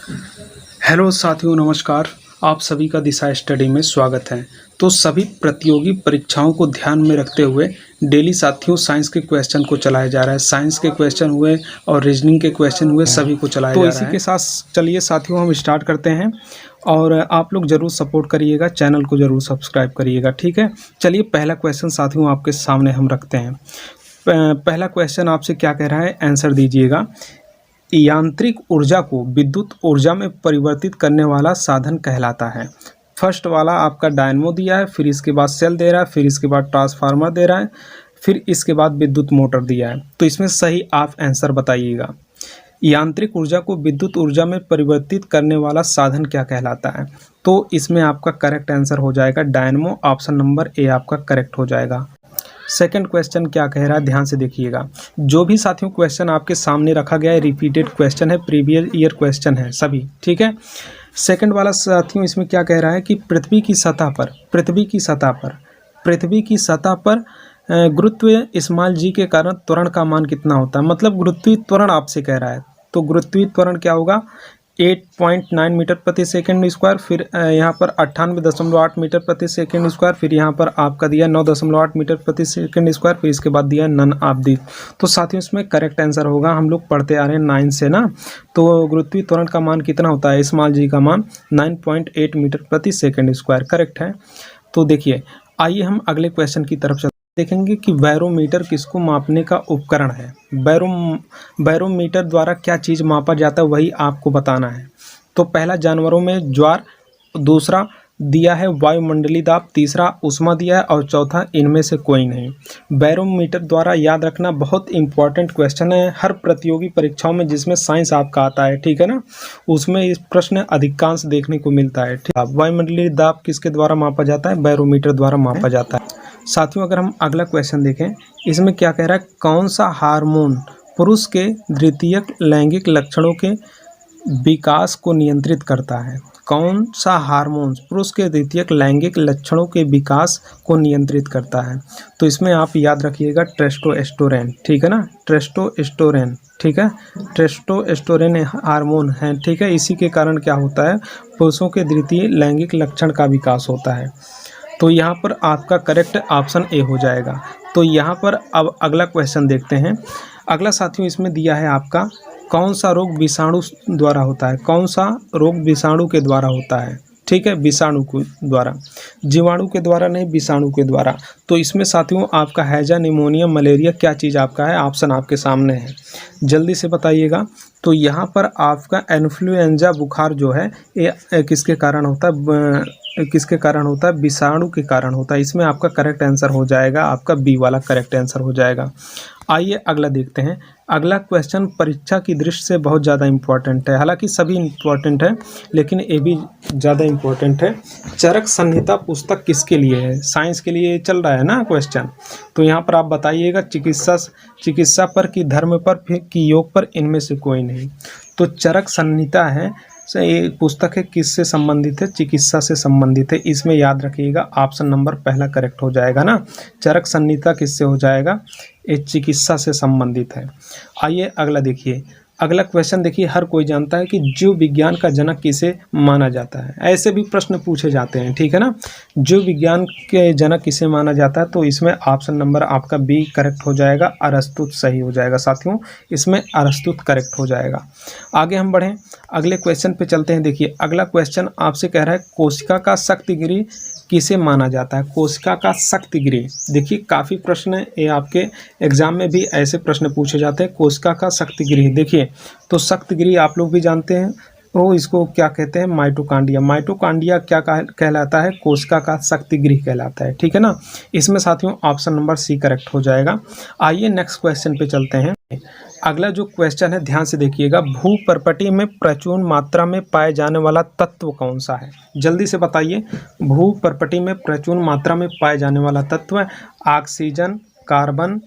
Hello साथियों, नमस्कार। आप सभी का दिशा स्टडी में स्वागत है। तो सभी प्रतियोगी परीक्षाओं को ध्यान में रखते हुए डेली साथियों साइंस के क्वेश्चन को चलाया जा रहा है। साइंस के क्वेश्चन हुए और रीजनिंग के क्वेश्चन हुए, सभी को चलाया जा रहा है। तो इसी के साथ चलिए साथियों हम स्टार्ट करते हैं और आप लोग ज़रूर सपोर्ट करिएगा, चैनल को ज़रूर सब्सक्राइब करिएगा, ठीक है। चलिए पहला क्वेश्चन साथियों आपके सामने हम रखते हैं। पहला क्वेश्चन आपसे क्या कह रहा है, आंसर दीजिएगा। यांत्रिक ऊर्जा को विद्युत ऊर्जा में परिवर्तित करने वाला साधन कहलाता है। फर्स्ट वाला आपका डायनमो दिया है, फिर इसके बाद सेल दे रहा है, फिर इसके बाद ट्रांसफार्मर दे रहा है, फिर इसके बाद विद्युत मोटर दिया है। तो इसमें सही आप आंसर बताइएगा। यांत्रिक ऊर्जा को विद्युत ऊर्जा में परिवर्तित करने वाला साधन क्या कहलाता है? तो इसमें आपका करेक्ट आंसर हो जाएगा डायनमो। ऑप्शन नंबर ए आपका करेक्ट हो जाएगा। सेकंड क्वेश्चन क्या कह रहा है, ध्यान से देखिएगा। जो भी साथियों क्वेश्चन आपके सामने रखा गया है रिपीटेड क्वेश्चन है, प्रीवियस ईयर क्वेश्चन है सभी, ठीक है। सेकंड वाला साथियों इसमें क्या कह रहा है कि पृथ्वी की सतह पर गुरुत्व स्मॉल जी के कारण त्वरण का मान कितना होता है? मतलब गुरुत्वीय त्वरण आपसे कह रहा है, तो गुरुत्वीय त्वरण क्या होगा? 8.9 मीटर प्रति सेकंड स्क्वायर, फिर यहाँ पर 98.8 मीटर प्रति सेकंड स्क्वायर, फिर यहाँ पर आपका दिया 9.8 मीटर प्रति सेकंड स्क्वायर, फिर इसके बाद दिया नन ऑफ दी। तो साथियों इसमें करेक्ट आंसर होगा, हम लोग पढ़ते आ रहे हैं 9 से ना, तो गुरुत्वीय त्वरण का मान कितना होता है? स्मॉल जी का मान 9.8 मीटर प्रति सेकंड स्क्वायर, करेक्ट है। तो देखिए आइए हम अगले क्वेश्चन की तरफ चलते देखेंगे कि बैरोमीटर किसको मापने का उपकरण है। बैरोमीटर द्वारा क्या चीज़ मापा जाता है वही आपको बताना है। तो पहला जानवरों में ज्वार, दूसरा दिया है वायुमंडलीय दाब, तीसरा ऊष्मा दिया है और चौथा इनमें से कोई नहीं। बैरोमीटर द्वारा याद रखना बहुत इंपॉर्टेंट क्वेश्चन है हर प्रतियोगी परीक्षाओं में जिसमें साइंस आपका आता है, ठीक है ना, उसमें इस प्रश्न अधिकांश देखने को मिलता है। ठीक, वायुमंडलीय दाब किसके द्वारा मापा जाता है? बैरोमीटर द्वारा मापा जाता है। साथियों अगर हम अगला क्वेश्चन देखें, इसमें क्या कह रहा है, कौन सा हार्मोन पुरुष के द्वितीयक लैंगिक लक्षणों के विकास को नियंत्रित करता है? कौन सा हार्मोन पुरुष के द्वितीयक लैंगिक लक्षणों के विकास को नियंत्रित करता है? तो इसमें आप याद रखिएगा टेस्टोस्टेरोन, ठीक है ना, टेस्टोस्टेरोन, ठीक है, टेस्टोस्टेरोन हार्मोन है, ठीक है। इसी के कारण क्या होता है, पुरुषों के द्वितीय लैंगिक लक्षण का विकास होता है। तो यहाँ पर आपका करेक्ट ऑप्शन ए हो जाएगा। तो यहाँ पर अब अगला क्वेश्चन देखते हैं। अगला साथियों इसमें दिया है आपका, कौन सा रोग विषाणु द्वारा होता है? कौन सा रोग विषाणु के द्वारा होता है? ठीक है, विषाणु के द्वारा, जीवाणु के द्वारा नहीं, विषाणु के द्वारा। तो इसमें साथियों आपका हैजा, निमोनिया, मलेरिया क्या चीज़ आपका है? ऑप्शन आपके सामने है, जल्दी से बताइएगा। तो यहाँ पर आपका इन्फ्लुएंजा बुखार जो है ये किसके कारण होता है? किसके कारण होता है? विषाणु के कारण होता है। इसमें आपका करेक्ट आंसर हो जाएगा, आपका बी वाला करेक्ट आंसर हो जाएगा। आइए अगला देखते हैं। अगला क्वेश्चन परीक्षा की दृष्टि से बहुत ज़्यादा इम्पोर्टेंट है, हालांकि सभी इम्पोर्टेंट है लेकिन ये भी ज़्यादा इम्पोर्टेंट है। चरक संहिता पुस्तक किसके लिए है? साइंस के लिए चल रहा है ना क्वेश्चन। तो यहाँ पर आप बताइएगा, चिकित्सा पर कि धर्म पर कि योग पर, इनमें से कोई नहीं। तो चरक संहिता है, ये पुस्तक है किससे संबंधित है? चिकित्सा से संबंधित है। इसमें याद रखिएगा ऑप्शन नंबर पहला करेक्ट हो जाएगा ना। चरक संहिता किससे हो जाएगा? ये चिकित्सा से संबंधित है। आइए अगला देखिए। अगला क्वेश्चन देखिए, हर कोई जानता है कि जीव विज्ञान का जनक किसे माना जाता है? ऐसे भी प्रश्न पूछे जाते हैं, ठीक है ना। जीव विज्ञान के जनक किसे माना जाता है? तो इसमें ऑप्शन नंबर आपका बी करेक्ट हो जाएगा, अरस्तु सही हो जाएगा साथियों, इसमें अरस्तु करेक्ट हो जाएगा। आगे हम बढ़ें, अगले क्वेश्चन पे चलते हैं। देखिए अगला क्वेश्चन आपसे कह रहा है, कोशिका का शक्ति गृह किसे माना जाता है? कोशिका का शक्ति गृह, देखिए काफ़ी प्रश्न ये आपके एग्जाम में भी ऐसे प्रश्न पूछे जाते हैं। कोशिका का शक्ति गृह, देखिए तो शक्ति गृह आप लोग भी जानते हैं, वो इसको क्या कहते हैं? माइटोकांड्रिया। माइटोकांड्रिया क्या कहलाता है? कोशिका का शक्ति गृह कहलाता है, ठीक है ना। इसमें साथियों ऑप्शन नंबर सी करेक्ट हो जाएगा। आइए नेक्स्ट क्वेश्चन पे चलते हैं। अगला जो क्वेश्चन है ध्यान से देखिएगा, भूपर्पटी में प्रचुर मात्रा में पाए जाने वाला तत्व कौन सा है? जल्दी से बताइए। भूपर्पटी में प्रचुर मात्रा में पाए जाने वाला तत्व है ऑक्सीजन, कार्बन।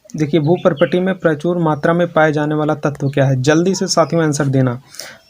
देखिए भूपर्पटी में प्रचुर मात्रा में पाए जाने वाला तत्व क्या है? जल्दी से साथियों आंसर देना।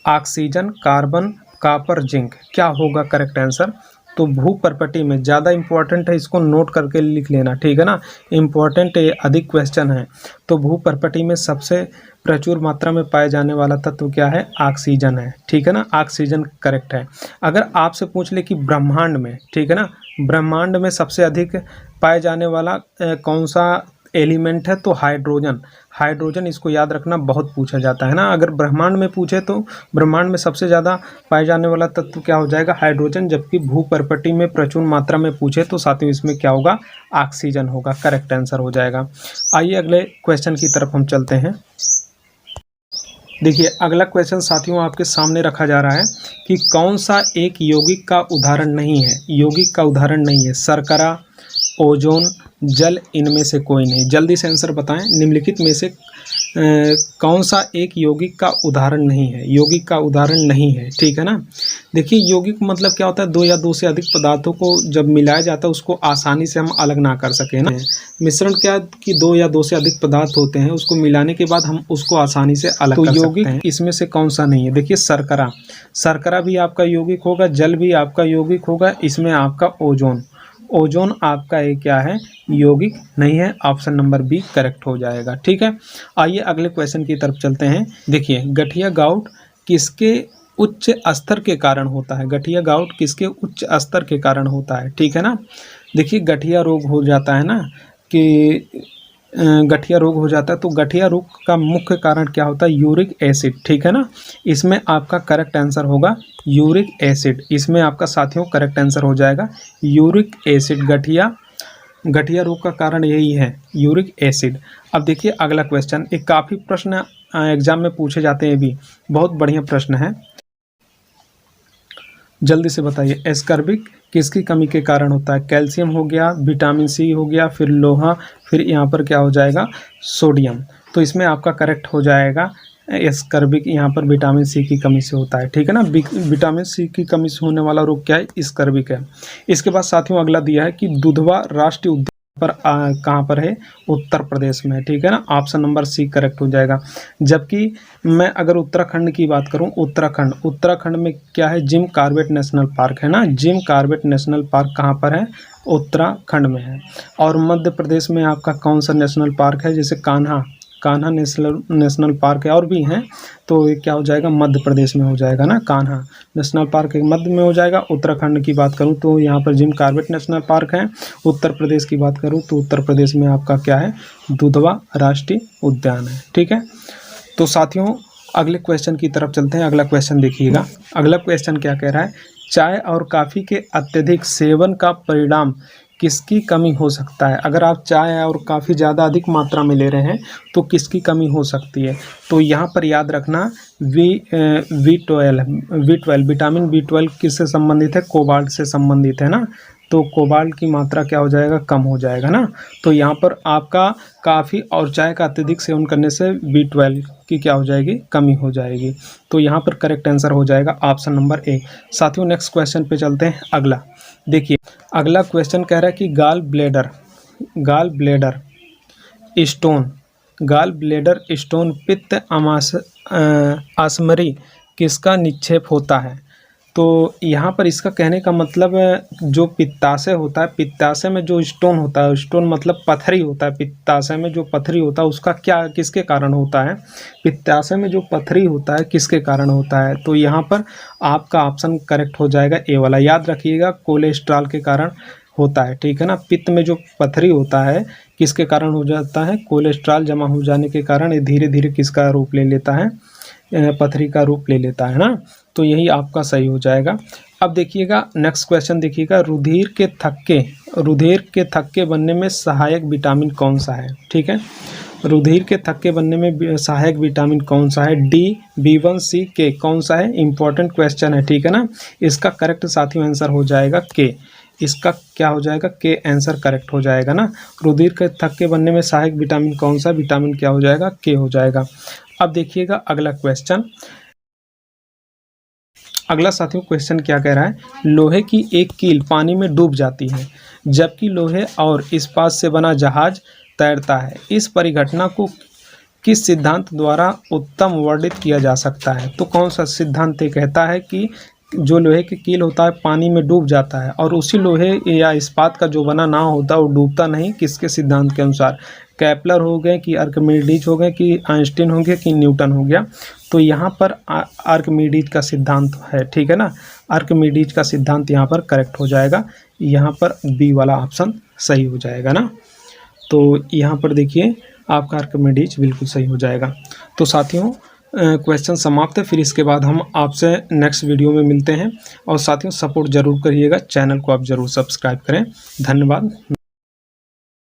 ऑक्सीजन, कार्बन, कॉपर, जिंक, क्या होगा करेक्ट आंसर? तो भूपर्पटी में ज़्यादा इंपॉर्टेंट है, इसको नोट करके लिख लेना, ठीक है ना। इंपॉर्टेंट है, अधिक क्वेश्चन है। तो भूपर्पटी में सबसे प्रचुर मात्रा में पाए जाने वाला तत्व क्या है? ऑक्सीजन है, ठीक है ना। ऑक्सीजन करेक्ट है। अगर आपसे पूछ ले कि ब्रह्मांड में, ठीक है ना, ब्रह्मांड में सबसे अधिक पाए जाने वाला कौन सा एलिमेंट है, तो हाइड्रोजन। हाइड्रोजन, इसको याद रखना, बहुत पूछा जाता है ना। अगर ब्रह्मांड में पूछे तो ब्रह्मांड में सबसे ज़्यादा पाए जाने वाला तत्व क्या हो जाएगा? हाइड्रोजन। जबकि भूपर्पटी में प्रचुर मात्रा में पूछे तो साथियों इसमें क्या होगा? ऑक्सीजन होगा, करेक्ट आंसर हो जाएगा। आइए अगले क्वेश्चन की तरफ हम चलते हैं। देखिए अगला क्वेश्चन साथियों आपके सामने रखा जा रहा है कि कौन सा एक यौगिक का उदाहरण नहीं है? यौगिक का उदाहरण नहीं है। शर्करा, ओजोन, जल, इनमें से कोई नहीं। जल्दी से आंसर बताएं, निम्नलिखित में से कौन सा एक यौगिक का उदाहरण नहीं है? यौगिक का उदाहरण नहीं है, ठीक है ना। देखिए यौगिक मतलब क्या होता है? दो या दो से अधिक पदार्थों को जब मिलाया जाता है उसको आसानी से हम अलग ना कर सके ना। मिश्रण क्या कि दो या दो से अधिक पदार्थ होते हैं, उसको मिलाने के बाद हम उसको आसानी से अलग कर सकते हैं। यौगिक इसमें से कौन सा नहीं है? देखिए शर्करा, शर्करा भी आपका यौगिक होगा, जल भी आपका यौगिक होगा, इसमें आपका ओजोन, ओजोन आपका ये क्या है? यौगिक नहीं है। ऑप्शन नंबर बी करेक्ट हो जाएगा, ठीक है। आइए अगले क्वेश्चन की तरफ चलते हैं। देखिए गठिया गाउट किसके उच्च स्तर के कारण होता है? गठिया गाउट किसके उच्च स्तर के कारण होता है, ठीक है ना। देखिए गठिया रोग हो जाता है ना, कि गठिया रोग हो जाता है, तो गठिया रोग का मुख्य कारण क्या होता है? यूरिक एसिड, ठीक है ना। इसमें आपका करेक्ट आंसर होगा यूरिक एसिड। इसमें आपका साथियों करेक्ट आंसर हो जाएगा यूरिक एसिड। गठिया रोग का कारण यही है, यूरिक एसिड। अब देखिए अगला क्वेश्चन, एक काफ़ी प्रश्न एग्जाम में पूछे जाते हैं, भी बहुत बढ़िया प्रश्न है। जल्दी से बताइए, एस्कर्बिक किसकी कमी के कारण होता है? कैल्शियम हो गया, विटामिन सी हो गया, फिर लोहा, फिर यहाँ पर क्या हो जाएगा? सोडियम। तो इसमें आपका करेक्ट हो जाएगा एस्कर्बिक, यहाँ पर विटामिन सी की कमी से होता है, ठीक है ना। विटामिन सी की कमी से होने वाला रोग क्या है? एस्कर्बिक है। इसके बाद साथियों अगला दिया है कि दुधवा राष्ट्रीय उद्यान पर कहाँ पर है? उत्तर प्रदेश में, ठीक है ना। ऑप्शन नंबर सी करेक्ट हो जाएगा। जबकि मैं अगर उत्तराखंड की बात करूं, उत्तराखंड में क्या है? जिम कॉर्बेट नेशनल पार्क है ना। जिम कॉर्बेट नेशनल पार्क कहाँ पर है? उत्तराखंड में है। और मध्य प्रदेश में आपका कौन सा नेशनल पार्क है? जैसे कान्हा नेशनल पार्क है, और भी हैं, तो ये क्या हो जाएगा? मध्य प्रदेश में हो जाएगा ना। कान्हा नेशनल पार्क मध्य में हो जाएगा। उत्तराखंड की बात करूं तो यहाँ पर जिम कॉर्बेट नेशनल पार्क है। उत्तर प्रदेश की बात करूं तो उत्तर प्रदेश में आपका क्या है? दुधवा राष्ट्रीय उद्यान है, ठीक है। तो साथियों अगले क्वेश्चन की तरफ चलते हैं। अगला क्वेश्चन देखिएगा। अगला क्वेश्चन क्या कह रहा है? चाय और कॉफ़ी के अत्यधिक सेवन का परिणाम किसकी कमी हो सकता है? अगर आप चाय और काफ़ी ज़्यादा अधिक मात्रा में ले रहे हैं तो किसकी कमी हो सकती है? तो यहाँ पर याद रखना B12 विटामिन B12 किससे संबंधित है? कोबाल्ट से संबंधित है ना। तो कोबाल्ट की मात्रा क्या हो जाएगा? कम हो जाएगा ना। तो यहाँ पर आपका काफ़ी और चाय का अत्यधिक सेवन करने से B12 की क्या हो जाएगी? कमी हो जाएगी। तो यहाँ पर करेक्ट आंसर हो जाएगा ऑप्शन नंबर ए। साथियों नेक्स्ट क्वेश्चन पे चलते हैं। अगला देखिए, अगला क्वेश्चन कह रहा है कि गॉल ब्लेडर स्टोन पित्त आसमरी किसका निक्षेप होता है? तो यहाँ पर इसका कहने का मतलब जो पित्ताशय होता है, पित्ताशय में जो स्टोन होता है, स्टोन मतलब पथरी होता है, पित्ताशय में जो पथरी होता है उसका क्या, किसके कारण होता है? पित्ताशय में जो पथरी होता है किसके कारण होता है? तो यहाँ पर आपका ऑप्शन करेक्ट हो जाएगा ए वाला। याद रखिएगा कोलेस्ट्रॉल के कारण होता है, ठीक है ना। पित्त में जो पथरी होता है किसके कारण हो जाता है? कोलेस्ट्रॉल जमा हो जाने के कारण ये धीरे धीरे किसका रूप ले लेता है? पथरी का रूप ले लेता है ना। तो यही आपका सही हो जाएगा। अब देखिएगा नेक्स्ट क्वेश्चन देखिएगा, रुधिर के थक्के बनने में सहायक विटामिन कौन सा है? ठीक है, रुधिर के थक्के बनने में सहायक विटामिन कौन सा है? डी, B1, C, K कौन सा है? इंपॉर्टेंट क्वेश्चन है, ठीक है ना। इसका करेक्ट साथियों आंसर हो जाएगा के। इसका क्या हो जाएगा? के आंसर करेक्ट हो जाएगा ना। रुधिर के थक्के बनने में सहायक विटामिन कौन सा? विटामिन क्या हो जाएगा? के हो जाएगा। अब देखिएगा अगला क्वेश्चन। अगला साथियों क्वेश्चन क्या कह रहा है? लोहे की एक कील पानी में डूब जाती है जबकि लोहे और इस्पात से बना जहाज तैरता है। इस परिघटना को किस सिद्धांत द्वारा उत्तम वर्णित किया जा सकता है? तो कौन सा सिद्धांत ये कहता है कि जो लोहे की कील होता है पानी में डूब जाता है, और उसी लोहे या इस्पात का जो बना नाव होता है वो डूबता नहीं। किसके सिद्धांत के अनुसार? केपलर हो गए कि आर्किमिडीज हो गए कि आइंस्टीन हो गया कि न्यूटन हो गया। तो यहाँ पर आर्किमिडीज का सिद्धांत है, ठीक है ना। आर्किमिडीज का सिद्धांत यहाँ पर करेक्ट हो जाएगा, यहाँ पर बी वाला ऑप्शन सही हो जाएगा ना। तो यहाँ पर देखिए आपका आर्किमिडीज बिल्कुल सही हो जाएगा। तो साथियों क्वेश्चन समाप्त है, फिर इसके बाद हम आपसे नेक्स्ट वीडियो में मिलते हैं। और साथियों सपोर्ट ज़रूर करिएगा, चैनल को आप ज़रूर सब्सक्राइब करें। धन्यवाद।